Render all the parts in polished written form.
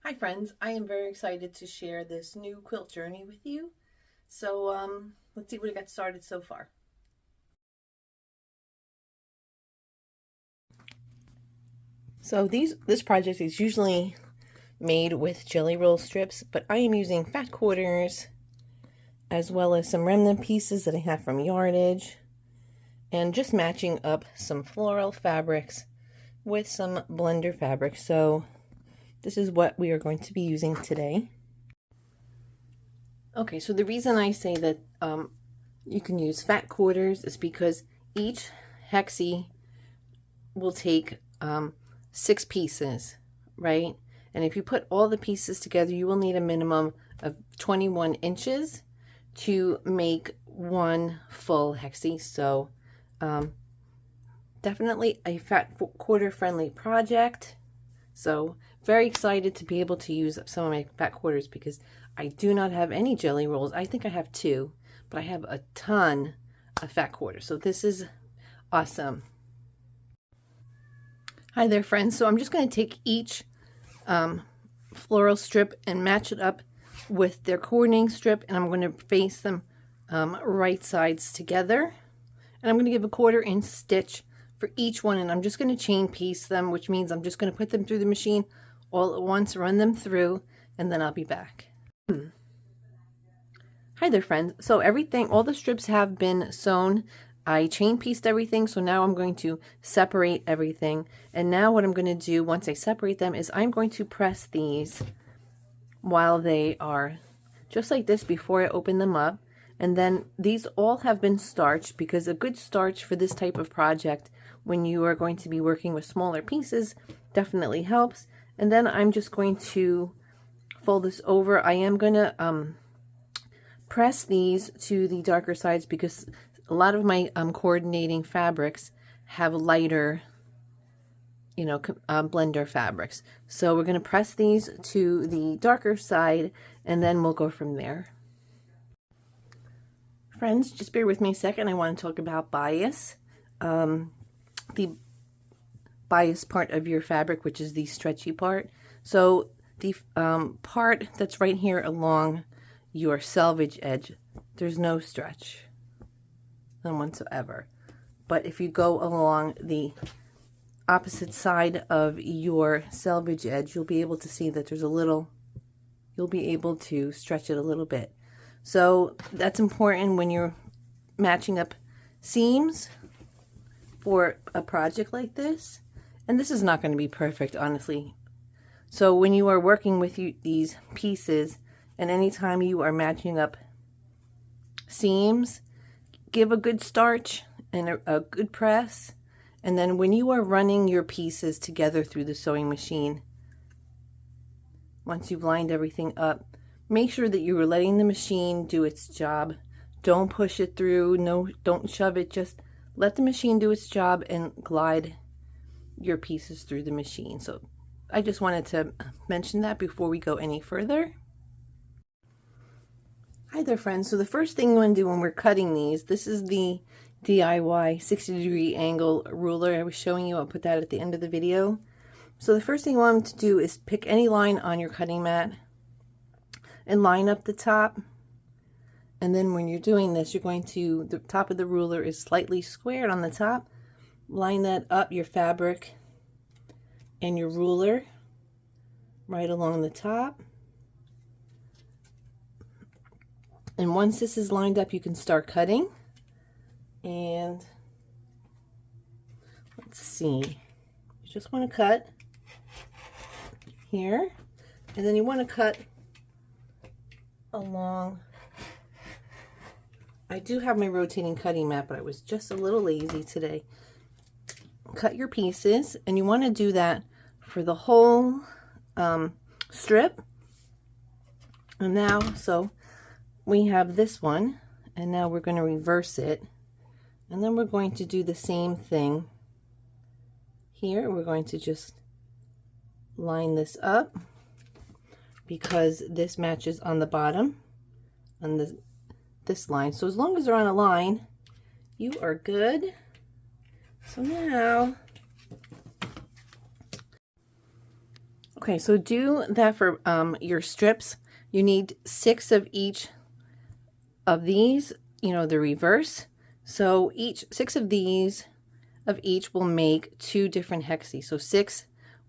Hi friends, I am very excited to share this new quilt journey with you. So let's see what we got started so far. So this project is usually made with jelly roll strips, but I am using fat quarters as well as some remnant pieces that I have from yardage and just matching up some floral fabrics with some blender fabric. So this is what we are going to be using today. Okay, so the reason I say that you can use fat quarters is because each Hexi will take 6 pieces, right? And if you put all the pieces together, you will need a minimum of 21 inches to make one full Hexi. So definitely a fat quarter friendly project. So very excited to be able to use some of my fat quarters because I do not have any jelly rolls. I think I have 2, but I have a ton of fat quarters. So this is awesome. Hi there friends. So I'm just going to take each floral strip and match it up with their coordinating strip, and I'm going to face them right sides together. And I'm going to give a 1/4 inch stitch for each one, and I'm just going to chain piece them, which means I'm just going to put them through the machine all at once, run them through, and then I'll be back. Hi there friends. So all the strips have been sewn. I chain pieced everything, so now I'm going to separate everything. And now what I'm going to do once I separate them is I'm going to press these while they are just like this before I open them up. And then these all have been starched, because a good starch for this type of project when you are going to be working with smaller pieces definitely helps. And then I'm just going to fold this over. I am going to press these to the darker sides because a lot of my coordinating fabrics have lighter, blender fabrics. So we're going to press these to the darker side, and then we'll go from there. Friends, just bear with me a second. I want to talk about bias. The bias part of your fabric, which is the stretchy part. So the part that's right here along your selvage edge, there's no stretch, none whatsoever. But if you go along the opposite side of your selvage edge, you'll be able to see that there's a little, you'll be able to stretch it a little bit. So that's important when you're matching up seams for a project like this. And this is not going to be perfect, honestly. So when you are working with these pieces, and anytime you are matching up seams, give a good starch and a good press. And then when you are running your pieces together through the sewing machine, once you've lined everything up, make sure that you are letting the machine do its job. Don't push it through. No, don't shove it. Just let the machine do its job and glide your pieces through the machine. So I just wanted to mention that before we go any further. Hi there friends. So the first thing you want to do when we're cutting these, this is the DIY 60-degree angle ruler I was showing you. I'll put that at the end of the video. So the first thing you want to do is pick any line on your cutting mat and line up the top. And then when you're doing this, you're going to, the top of the ruler is slightly squared on the top. Line that up, your fabric and your ruler right along the top. And once this is lined up, you can start cutting. And let's see, you just want to cut here, and then you want to cut along. I do have my rotating cutting mat, but I was just a little lazy today. Cut your pieces, and you want to do that for the whole strip. And now, so we have this one, and now we're going to reverse it, and then we're going to do the same thing here. We're going to just line this up because this matches on the bottom on this line. So as long as they're on a line, you are good. So now, Okay, so do that for your strips. You need 6 of each of these, you know, the reverse. So each 6 of these of each will make 2 different hexes. So 6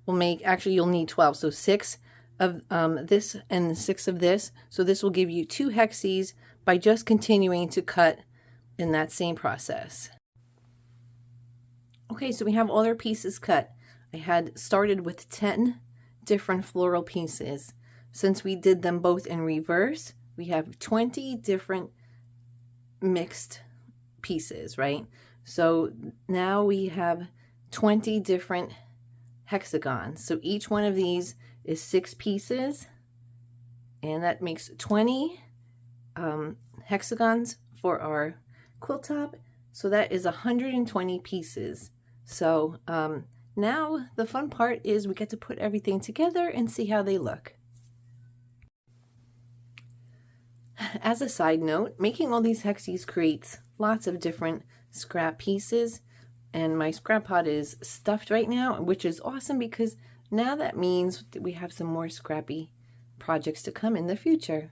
will make, actually you'll need 12. So 6 of this and 6 of this. So this will give you 2 hexes by just continuing to cut in that same process. Okay, so we have all our pieces cut. I had started with 10 different floral pieces. Since we did them both in reverse, we have 20 different mixed pieces, right? So now we have 20 different hexagons. So each one of these is 6 pieces, and that makes 20 hexagons for our quilt top. So that is 120 pieces. So now the fun part is we get to put everything together and see how they look. As a side note, making all these hexes creates lots of different scrap pieces, and my scrap pot is stuffed right now, which is awesome because now that means that we have some more scrappy projects to come in the future.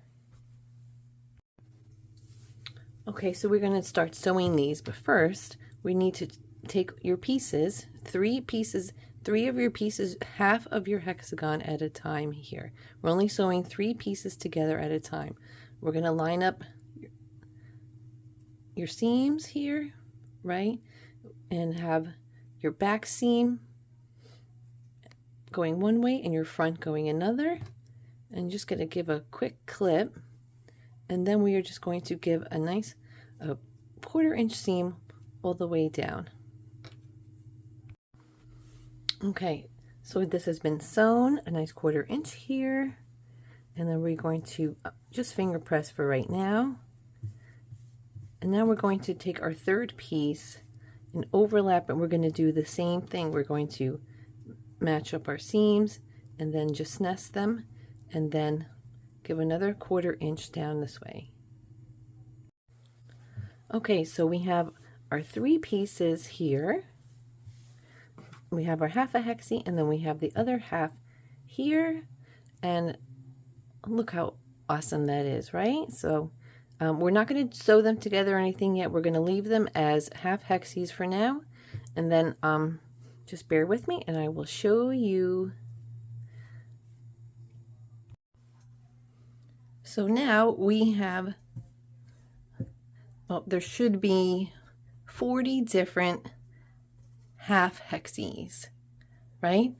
Okay, so we're going to start sewing these, but first we need to take your pieces, 3 of your pieces, half of your hexagon at a time here. We're only sewing 3 pieces together at a time. We're going to line up your seams here, right? And have your back seam going one way and your front going another. And just going to give a quick clip. And then we are just going to give a nice 1/4 inch seam all the way down. Okay, so this has been sewn, a nice 1/4 inch here, and then we're going to just finger press for right now. And now we're going to take our 3rd piece and overlap, and we're going to do the same thing. We're going to match up our seams and then just nest them, and then give another 1/4 inch down this way. Okay, so we have our 3 pieces here. We have our half a hexie, and then we have the other half here, and look how awesome that is, right? So we're not going to sew them together or anything yet. We're going to leave them as half hexes for now, and then just bear with me and I will show you. So now we have, well, there should be 40 different half hexes, right?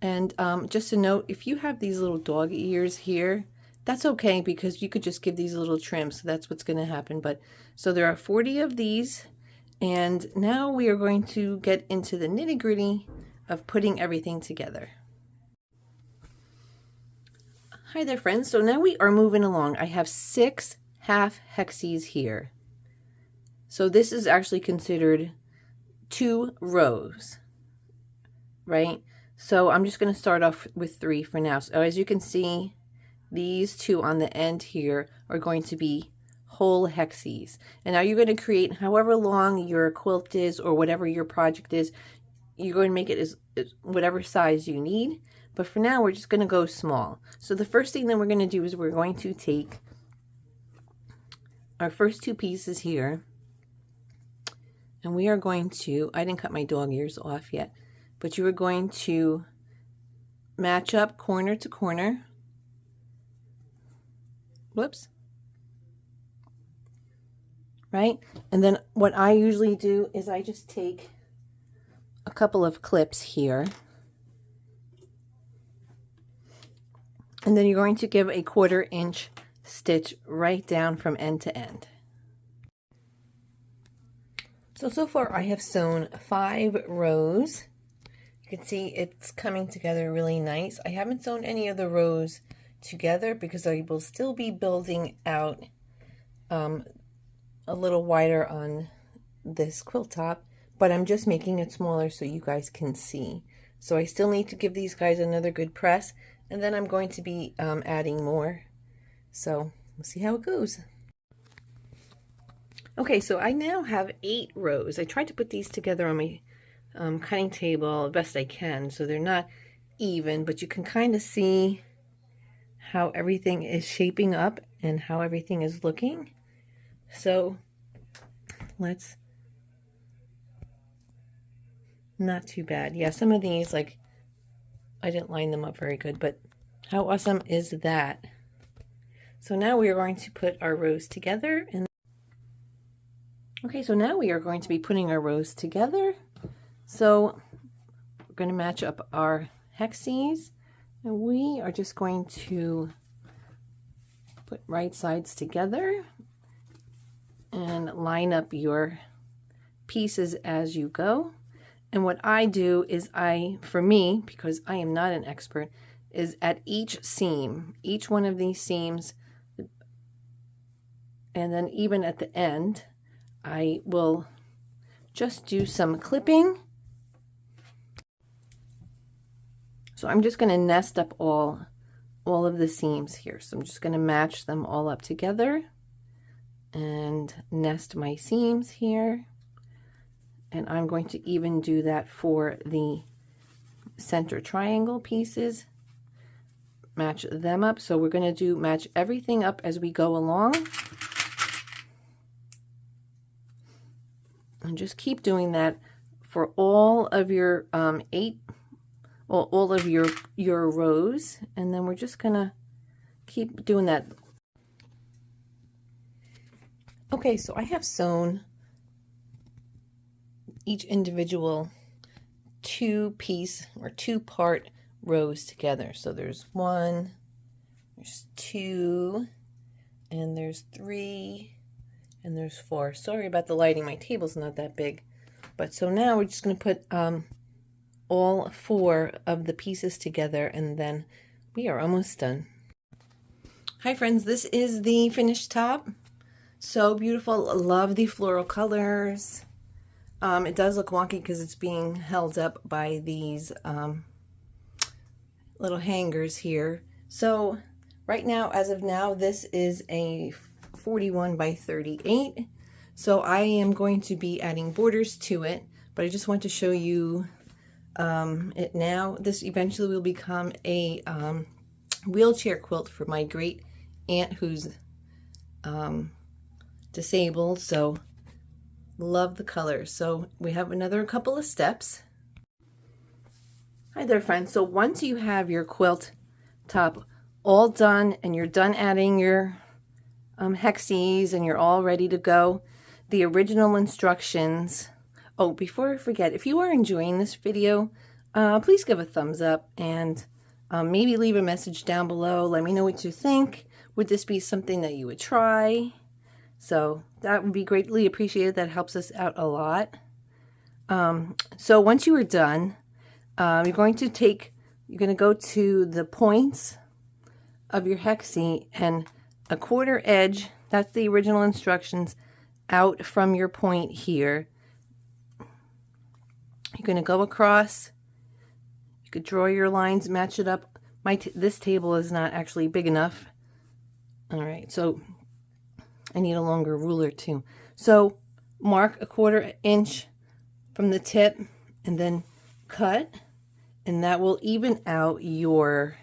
And just a note, if you have these little dog ears here, that's okay, because you could just give these little trims. So that's what's going to happen. But so there are 40 of these, and now we are going to get into the nitty-gritty of putting everything together. Hi there, friends. So now we are moving along. I have 6 half hexes here. So this is actually considered 2 rows, right? So I'm just going to start off with 3 for now. So as you can see, these 2 on the end here are going to be whole hexes. And now you're going to create however long your quilt is, or whatever your project is. You're going to make it as whatever size you need. But for now, we're just going to go small. So the first thing that we're going to do is we're going to take our first 2 pieces here, and we are going to, I didn't cut my dog ears off yet, but you are going to match up corner to corner. Whoops. Right? And then what I usually do is I just take a couple of clips here, and then you're going to give a 1/4 inch stitch right down from end to end. So far I have sewn 5 rows. You can see it's coming together really nice. I haven't sewn any of the rows together because I will still be building out a little wider on this quilt top, but I'm just making it smaller so you guys can see. So I still need to give these guys another good press, and then I'm going to be adding more. So we'll see how it goes. Okay, so I now have 8 rows. I tried to put these together on my cutting table best I can, so they're not even, but you can kind of see how everything is shaping up and how everything is looking. So let's, not too bad. Yeah, some of these, like, I didn't line them up very good, but how awesome is that? So now we are going to put our rows together. And okay, so now we are going to be putting our rows together. So we're going to match up our hexes, and we are just going to put right sides together and line up your pieces as you go. And what I do is for me, because I am not an expert, is at each seam, each one of these seams, and then even at the end, I will just do some clipping. So I'm just going to nest up all of the seams here. So I'm just going to match them all up together and nest my seams here. And I'm going to even do that for the center triangle pieces. Match them up. So we're going to match everything up as we go along. And just keep doing that for all of your all of your rows, and then we're just gonna keep doing that. Okay, so I have sewn each individual two-piece or two-part rows together. So there's 1, there's 2, and there's 3, and there's 4. Sorry about the lighting, my table's not that big. But so now we're just going to put all 4 of the pieces together, and then we are almost done. Hi friends, this is the finished top. So beautiful. Love the floral colors. It does look wonky because it's being held up by these little hangers here. So right now, as of now, this is a 41 by 38. So I am going to be adding borders to it, but I just want to show you it now. This eventually will become a wheelchair quilt for my great aunt who's disabled. So love the colors. So we have another couple of steps. Hi there friends. So once you have your quilt top all done and you're done adding your hexes and you're all ready to go, the original instructions. Oh, before I forget, if you are enjoying this video, please give a thumbs up and maybe leave a message down below. Let me know what you think. Would this be something that you would try? So that would be greatly appreciated. That helps us out a lot. So once you are done, you're going to go to the points of your hexie and a quarter edge, that's the original instructions, out from your point here. You're going to go across. You could draw your lines, match it up. This table is not actually big enough. All right, so I need a longer ruler too. So mark a quarter inch from the tip and then cut, and that will even out your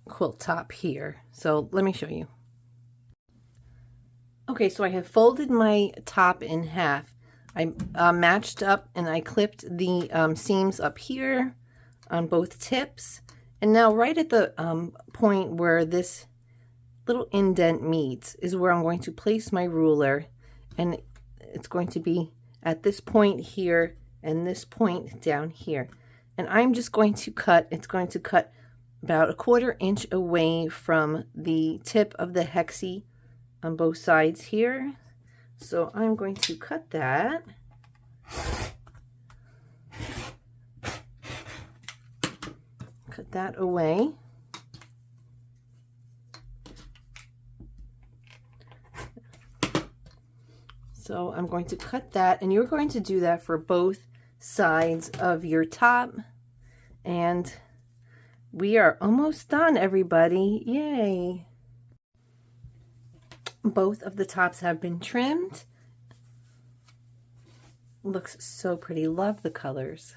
quilt top here. So let me show you. Okay, so I have folded my top in half. I matched up and I clipped the seams up here on both tips. And now right at the point where this little indent meets is where I'm going to place my ruler, and it's going to be at this point here and this point down here. And I'm just going to cut, it's going to cut about a quarter inch away from the tip of the hexie on both sides here. So I'm going to cut that. Cut that away. So I'm going to cut that, and you're going to do that for both sides of your top. And we are almost done, everybody. Yay! Both of the tops have been trimmed. Looks so pretty. Love the colors.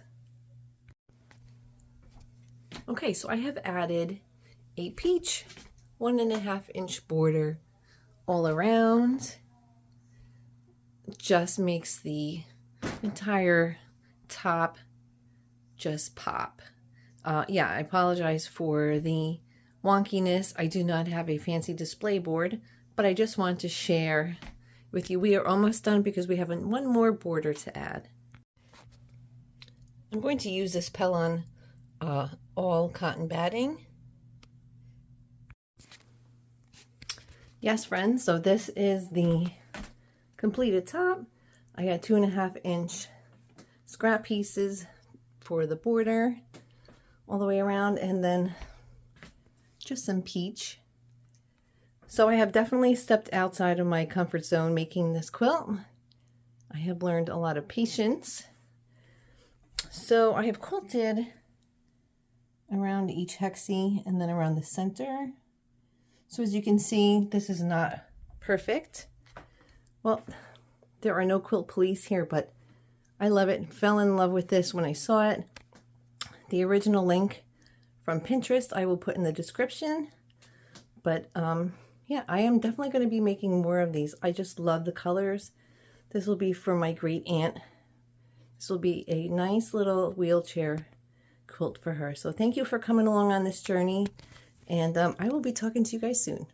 Okay, so I have added a peach 1.5-inch border all around. Just makes the entire top just pop. Yeah, I apologize for the wonkiness. I do not have a fancy display board, but I just want to share with you. We are almost done because we have one more border to add. I'm going to use this Pellon all cotton batting. Yes, friends, so this is the completed top. I got 2.5-inch scrap pieces for the border all the way around, and then just some peach. So I have definitely stepped outside of my comfort zone making this quilt. I have learned a lot of patience. So I have quilted around each hexie and then around the center. So as you can see, this is not perfect. Well, there are no quilt police here, but I love it. Fell in love with this when I saw it. The original link from Pinterest I will put in the description. But yeah, I am definitely going to be making more of these. I just love the colors. This will be for my great aunt. This will be a nice little wheelchair quilt for her. So thank you for coming along on this journey, and I will be talking to you guys soon.